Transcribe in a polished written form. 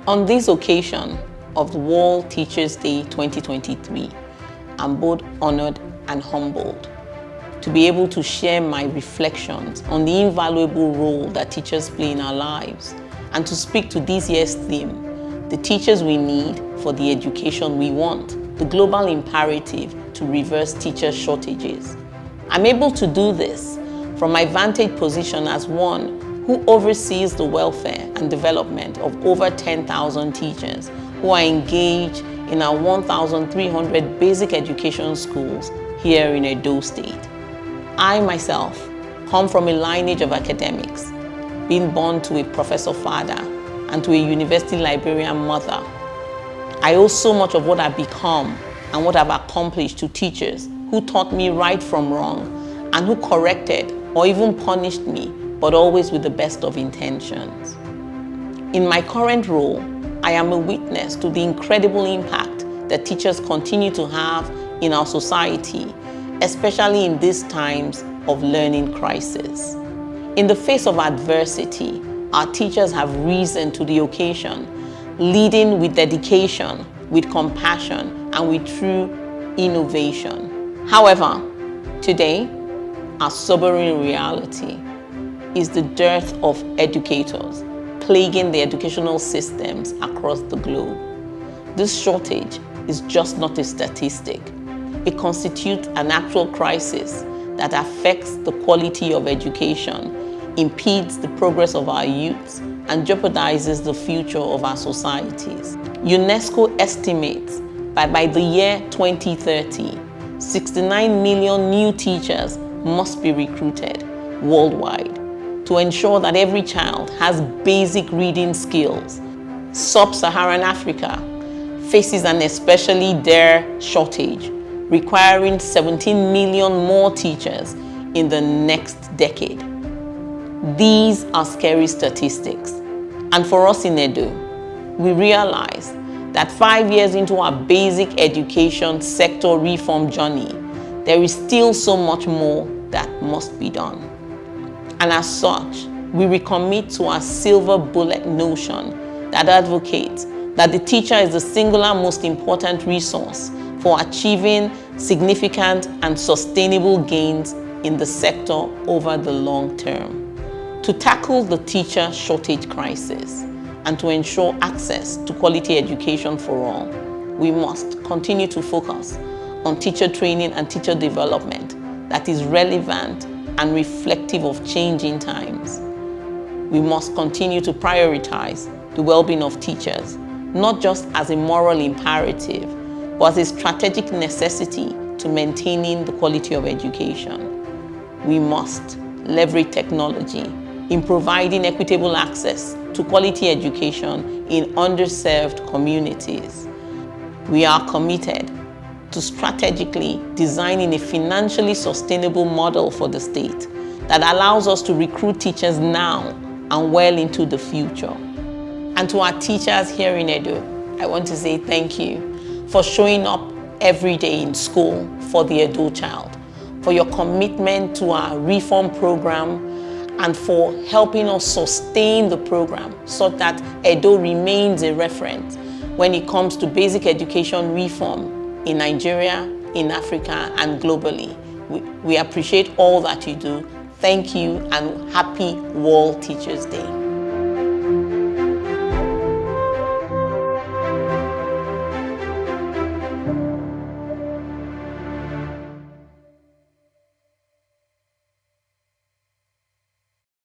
On this occasion of World Teachers Day 2023, I'm both honored and humbled to be able to share my reflections on the invaluable role that teachers play in our lives and to speak to this year's theme, the teachers we need for the education we want, the global imperative to reverse teacher shortages. I'm able to do this from my vantage position as one who oversees the welfare and development of over 10,000 teachers who are engaged in our 1,300 basic education schools here in Edo State. I myself come from a lineage of academics, being born to a professor father and to a university librarian mother. I owe so much of what I've become and what I've accomplished to teachers who taught me right from wrong and who corrected or even punished me, but always with the best of intentions. In my current role, I am a witness to the incredible impact that teachers continue to have in our society, especially in these times of learning crisis. In the face of adversity, our teachers have risen to the occasion, leading with dedication, with compassion, and with true innovation. However, today, our sobering reality is the dearth of educators plaguing the educational systems across the globe. This shortage is just not a statistic. It constitutes an actual crisis that affects the quality of education, impedes the progress of our youth, and jeopardizes the future of our societies. UNESCO estimates that by the year 2030, 69 million new teachers must be recruited worldwide to ensure that every child has basic reading skills. Sub-Saharan Africa faces an especially dire shortage, requiring 17 million more teachers in the next decade. These are scary statistics. And for us in Edo, we realize that 5 years into our basic education sector reform journey, there is still so much more that must be done. And as such, we recommit to our silver bullet notion that advocates that the teacher is the singular most important resource for achieving significant and sustainable gains in the sector over the long term. To tackle the teacher shortage crisis and to ensure access to quality education for all, we must continue to focus on teacher training and teacher development that is relevant and reflective of changing times. We must continue to prioritize the well-being of teachers, not just as a moral imperative, but as a strategic necessity to maintaining the quality of education. We must leverage technology in providing equitable access to quality education in underserved communities. We are committed to strategically designing a financially sustainable model for the state that allows us to recruit teachers now and well into the future. And to our teachers here in Edo, I want to say thank you for showing up every day in school for the Edo child, for your commitment to our reform program, and for helping us sustain the program so that Edo remains a reference when it comes to basic education reform in Nigeria, in Africa, and globally. We appreciate all that you do. Thank you and happy World Teachers Day.